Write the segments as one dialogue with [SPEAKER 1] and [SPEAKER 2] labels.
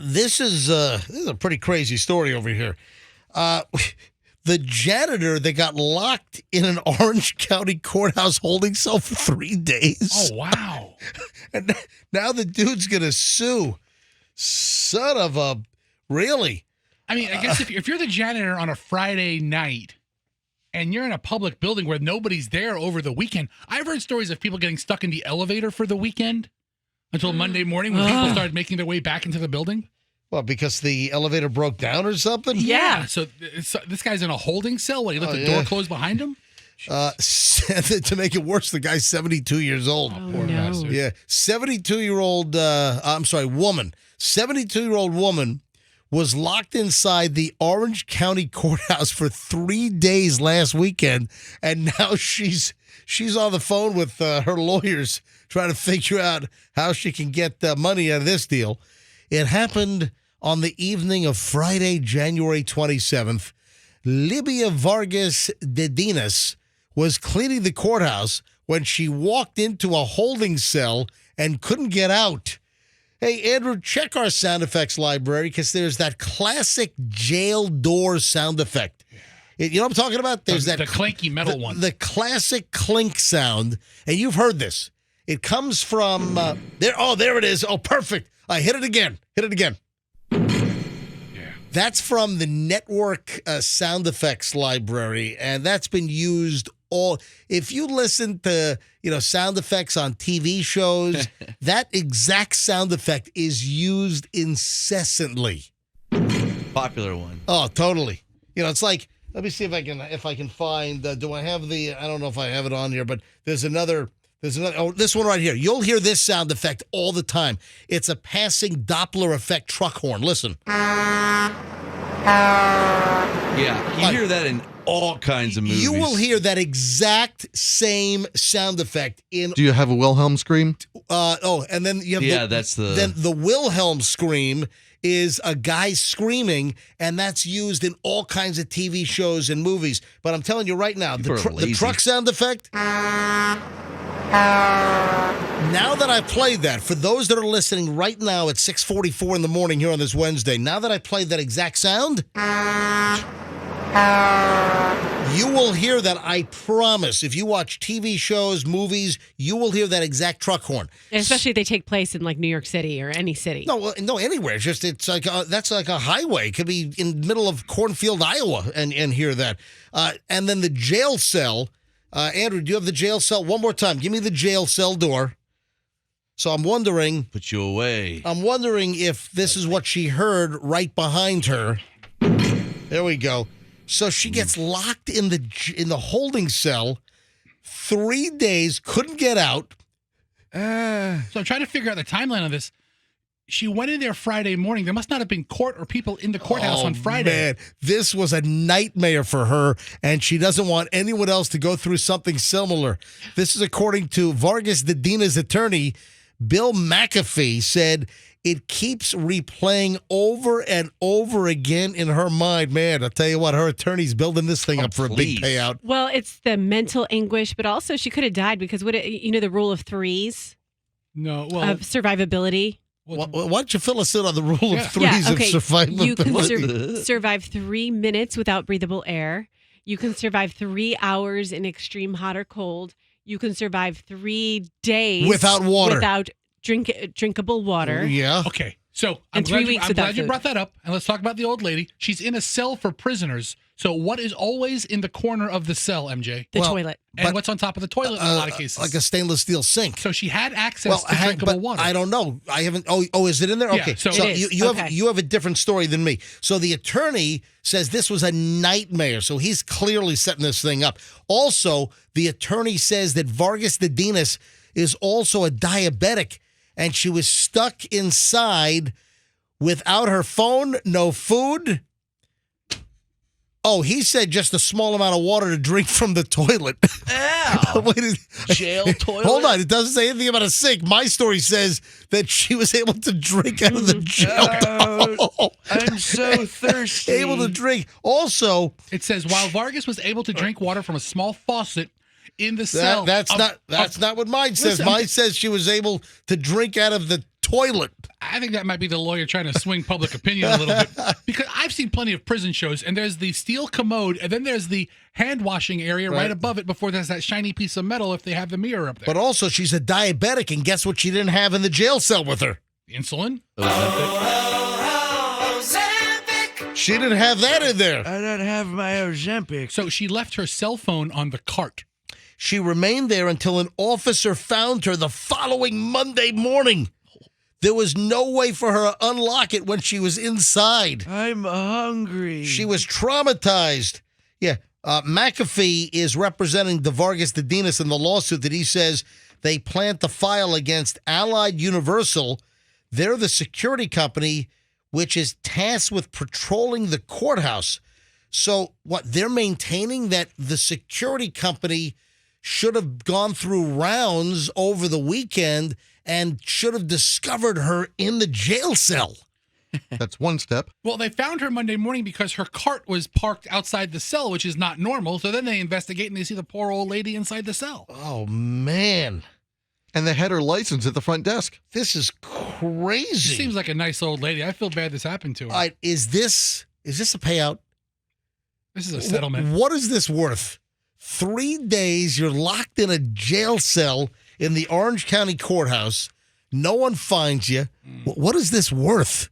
[SPEAKER 1] this is a pretty crazy story over here. The janitor that got locked in an Orange County courthouse holding cell for 3 days.
[SPEAKER 2] Oh, wow.
[SPEAKER 1] And now the dude's going to sue. Son of a... Really?
[SPEAKER 2] I mean, I guess if you're the janitor on a Friday night and you're in a public building where nobody's there over the weekend, I've heard stories of people getting stuck in the elevator for the weekend until Monday morning when people started making their way back into the building.
[SPEAKER 1] Well, because the elevator broke down or something?
[SPEAKER 2] Yeah. So this guy's in a holding cell. What, he left the door closed behind him?
[SPEAKER 1] To make it worse, the guy's 72 years old.
[SPEAKER 2] Oh, poor bastard.
[SPEAKER 1] Yeah, 72-year-old, woman. 72-year-old woman was locked inside the Orange County courthouse for 3 days last weekend, and now she's on the phone with her lawyers trying to figure out how she can get money out of this deal. It happened on the evening of Friday, January 27th. Libia Vargas de Dinas was cleaning the courthouse when she walked into a holding cell and couldn't get out. Hey, Andrew, check our sound effects library because there's that classic jail door sound effect. You know what I'm talking about? There's
[SPEAKER 2] the clanky metal one.
[SPEAKER 1] The classic clink sound, and you've heard this. It comes from there. Oh, there it is. Oh, perfect. I hit it again. Yeah. That's from the network sound effects library, and that's been used all. If you listen to sound effects on TV shows, that exact sound effect is used incessantly.
[SPEAKER 3] Popular one.
[SPEAKER 1] Oh, totally. It's like, let me see if I can find. Do I have the? I don't know if I have it on here, but there's another. Oh, this one right here. You'll hear this sound effect all the time. It's a passing Doppler effect truck horn. Listen.
[SPEAKER 3] Yeah, you hear that in all kinds of movies.
[SPEAKER 1] You will hear that exact same sound effect in.
[SPEAKER 4] Do you have a Wilhelm scream?
[SPEAKER 1] And then you have then the Wilhelm scream is a guy screaming, and that's used in all kinds of TV shows and movies. But I'm telling you right now, the truck sound effect. Now that I played that, for those that are listening right now at 6:44 in the morning here on this Wednesday, now that I played that exact sound, you will hear that, I promise. If you watch TV shows, movies, you will hear that exact truck horn.
[SPEAKER 5] Especially if they take place in like New York City or any city.
[SPEAKER 1] No, anywhere. It's like that's like a highway. It could be in the middle of Cornfield, Iowa, and hear that. And then the jail cell. Andrew, do you have the jail cell? One more time. Give me the jail cell door. So I'm wondering.
[SPEAKER 3] Put you away.
[SPEAKER 1] I'm wondering if this is what she heard right behind her. There we go. So she gets locked in the holding cell. 3 days, couldn't get out.
[SPEAKER 2] So I'm trying to figure out the timeline of this. She went in there Friday morning. There must not have been court or people in the courthouse on Friday.
[SPEAKER 1] Man, this was a nightmare for her, and she doesn't want anyone else to go through something similar. This is according to Vargas de Dina's attorney, Bill McAfee, said it keeps replaying over and over again in her mind. Man, I'll tell you what, her attorney's building this thing up for a big payout.
[SPEAKER 5] Well, it's the mental anguish, but also she could have died because the rule of threes?
[SPEAKER 2] No, well,
[SPEAKER 5] of survivability.
[SPEAKER 1] Why don't you fill us in on the rule of threes of survivability?
[SPEAKER 5] You can survive 3 minutes without breathable air. You can survive 3 hours in extreme hot or cold. You can survive 3 days
[SPEAKER 1] without water.
[SPEAKER 5] Without drinkable water.
[SPEAKER 1] Yeah.
[SPEAKER 2] Okay. So I'm glad you brought that up. And let's talk about the old lady. She's in a cell for prisoners. So what is always in the corner of the cell, MJ?
[SPEAKER 5] The toilet.
[SPEAKER 2] And what's on top of the toilet in a lot of cases?
[SPEAKER 1] Like a stainless steel sink.
[SPEAKER 2] So she had access to drinkable water.
[SPEAKER 1] I don't know. I haven't. Oh, is it in there?
[SPEAKER 2] Yeah,
[SPEAKER 1] okay.
[SPEAKER 2] so
[SPEAKER 1] you have a different story than me. So the attorney says this was a nightmare. So he's clearly setting this thing up. Also, the attorney says that Vargas de Dinas is also a diabetic, and she was stuck inside without her phone, no food. Oh, he said just a small amount of water to drink from the toilet.
[SPEAKER 3] Ow. Jail toilet?
[SPEAKER 1] Hold on. It doesn't say anything about a sink. My story says that she was able to drink out of the jail toilet.
[SPEAKER 3] I'm so thirsty.
[SPEAKER 1] Able to drink. Also,
[SPEAKER 2] it says while Vargas was able to drink water from a small faucet in the cell.
[SPEAKER 1] That's not what mine says. Mine says she was able to drink out of the toilet.
[SPEAKER 2] I think that might be the lawyer trying to swing public opinion a little bit. Because I've seen plenty of prison shows, and there's the steel commode, and then there's the hand washing area right above it before there's that shiny piece of metal if they have the mirror up there.
[SPEAKER 1] But also, she's a diabetic, and guess what she didn't have in the jail cell with her?
[SPEAKER 2] Insulin?
[SPEAKER 1] She didn't have that in there.
[SPEAKER 3] I don't have my Ozempic.
[SPEAKER 2] So she left her cell phone on the cart.
[SPEAKER 1] She remained there until an officer found her the following Monday morning. There was no way for her to unlock it when she was inside.
[SPEAKER 3] I'm hungry.
[SPEAKER 1] She was traumatized. Yeah. McAfee is representing DeVargas Dedinas in the lawsuit that he says they plan to file against Allied Universal. They're the security company which is tasked with patrolling the courthouse. So what, they're maintaining that the security company should have gone through rounds over the weekend and should have discovered her in the jail cell.
[SPEAKER 4] That's one step.
[SPEAKER 2] Well, they found her Monday morning because her cart was parked outside the cell, which is not normal. So then they investigate and they see the poor old lady inside the cell.
[SPEAKER 1] Oh, man.
[SPEAKER 4] And they had her license at the front desk.
[SPEAKER 1] This is crazy.
[SPEAKER 2] She seems like a nice old lady. I feel bad this happened to her.
[SPEAKER 1] All right, is this a payout?
[SPEAKER 2] This is a settlement.
[SPEAKER 1] What is this worth? 3 days, you're locked in a jail cell in the Orange County Courthouse. No one finds you. What is this worth?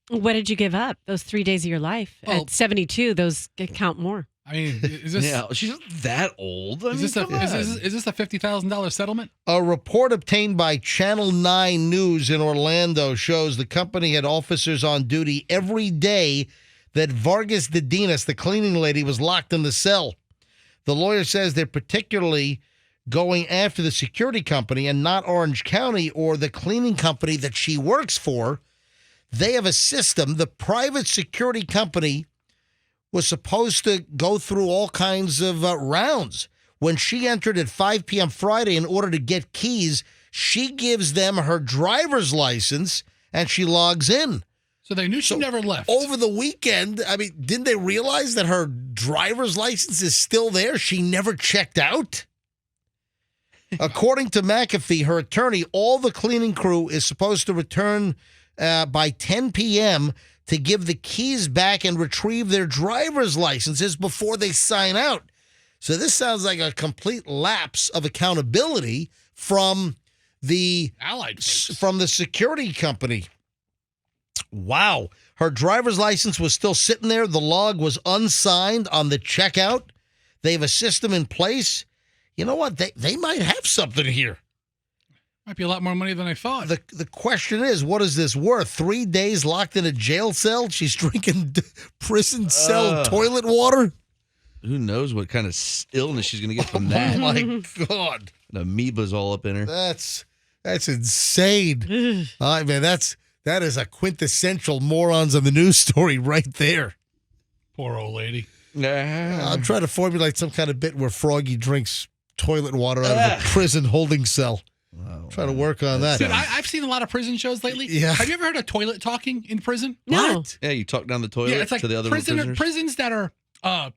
[SPEAKER 5] What did you give up? Those 3 days of your life.
[SPEAKER 2] Well-
[SPEAKER 5] At 72, those count more.
[SPEAKER 2] I mean, is this
[SPEAKER 3] Yeah, she's not that old.
[SPEAKER 2] is this a $50,000 settlement?
[SPEAKER 1] A report obtained by Channel 9 News in Orlando shows the company had officers on duty every day that Vargas Dedinas, the cleaning lady, was locked in the cell. The lawyer says they're particularly going after the security company and not Orange County or the cleaning company that she works for. They have a system. The private security company was supposed to go through all kinds of rounds. When she entered at 5 p.m. Friday in order to get keys, she gives them her driver's license and she logs in.
[SPEAKER 2] So they knew she never left.
[SPEAKER 1] Over the weekend, I mean, didn't they realize that her driver's license is still there? She never checked out? According to McAfee, her attorney, all the cleaning crew is supposed to return by 10 p.m. to give the keys back and retrieve their driver's licenses before they sign out. So this sounds like a complete lapse of accountability from the
[SPEAKER 2] Allied folks.
[SPEAKER 1] from the security company. Wow. Her driver's license was still sitting there. The log was unsigned on the checkout. They have a system in place. You know what? They might have something here.
[SPEAKER 2] Might be a lot more money than I thought.
[SPEAKER 1] The question is, what is this worth? 3 days locked in a jail cell? She's drinking prison cell toilet water?
[SPEAKER 3] Who knows what kind of illness she's going to get from that?
[SPEAKER 1] Oh, my God.
[SPEAKER 3] The amoeba's all up in her.
[SPEAKER 1] That's insane. I mean, that is a quintessential morons on the news story right there.
[SPEAKER 2] Poor old lady.
[SPEAKER 1] I'm trying to formulate some kind of bit where Froggy drinks toilet water out of a prison holding cell. Try to work on that.
[SPEAKER 2] Dude, I've seen a lot of prison shows lately.
[SPEAKER 1] Yeah.
[SPEAKER 2] Have you ever heard of toilet talking in prison?
[SPEAKER 5] No.
[SPEAKER 1] What?
[SPEAKER 3] Yeah, you talk down the toilet
[SPEAKER 2] Yeah, it's like
[SPEAKER 3] to the other prisoners.
[SPEAKER 2] prisons that are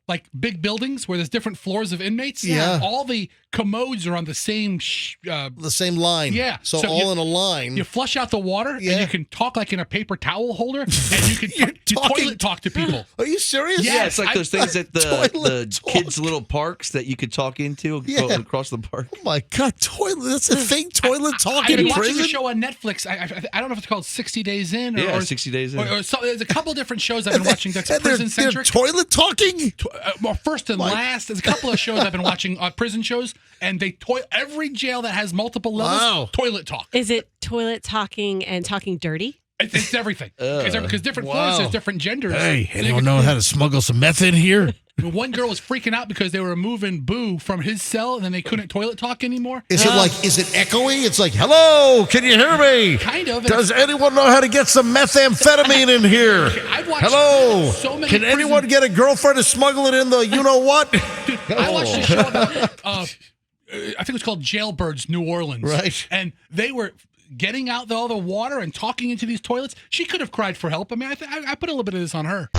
[SPEAKER 2] like big buildings where there's different floors of inmates.
[SPEAKER 1] Yeah.
[SPEAKER 2] All the commodes are on the same
[SPEAKER 1] The same line.
[SPEAKER 2] Yeah.
[SPEAKER 1] So
[SPEAKER 2] So
[SPEAKER 1] all in a line.
[SPEAKER 2] you flush out the water
[SPEAKER 1] Yeah.
[SPEAKER 2] and you can talk like in a paper towel holder and you can
[SPEAKER 1] You're
[SPEAKER 2] you
[SPEAKER 1] talking-
[SPEAKER 2] toilet talk to people.
[SPEAKER 1] Are you serious?
[SPEAKER 2] Yeah.
[SPEAKER 3] Yeah, it's like those things at the
[SPEAKER 1] Toilet talk.
[SPEAKER 3] kids' little parks that you could talk into
[SPEAKER 1] Yeah.
[SPEAKER 3] going across the park.
[SPEAKER 1] Oh, my God. Toilet. That's a thing. Toilet talk
[SPEAKER 2] I've
[SPEAKER 1] in
[SPEAKER 2] been watching
[SPEAKER 1] prison?
[SPEAKER 2] a show on Netflix. I don't know if it's called 60 Days In or,
[SPEAKER 3] Yeah,
[SPEAKER 2] or
[SPEAKER 3] 60 Days In.
[SPEAKER 2] Or so, there's a couple different shows I've been watching that's
[SPEAKER 1] And they're
[SPEAKER 2] prison centric.
[SPEAKER 1] toilet talking?
[SPEAKER 2] Well, first and
[SPEAKER 1] My-
[SPEAKER 2] last, there's a couple of shows I've been watching, prison shows, and they every jail that has multiple levels,
[SPEAKER 1] Wow.
[SPEAKER 2] toilet talk.
[SPEAKER 5] Is it toilet talking and talking dirty?
[SPEAKER 2] It's everything. Because different
[SPEAKER 1] Wow.
[SPEAKER 2] floors, there's different genders.
[SPEAKER 1] Hey, anyone know how to smuggle some meth in here?
[SPEAKER 2] One girl was freaking out because they were removing Boo from his cell, and then they couldn't toilet talk anymore.
[SPEAKER 1] Is it echoey? It's like, hello, can you hear me?
[SPEAKER 2] Kind of.
[SPEAKER 1] Does anyone know how to get some methamphetamine in here?
[SPEAKER 2] I've watched
[SPEAKER 1] Hello.
[SPEAKER 2] so many
[SPEAKER 1] Can
[SPEAKER 2] prison-
[SPEAKER 1] anyone get a girlfriend to smuggle it in the you-know-what?
[SPEAKER 2] I watched a show about, I think it was called Jailbirds New Orleans.
[SPEAKER 1] Right.
[SPEAKER 2] And they were getting out all the water and talking into these toilets. She could have cried for help. I mean, I put a little bit of this on her.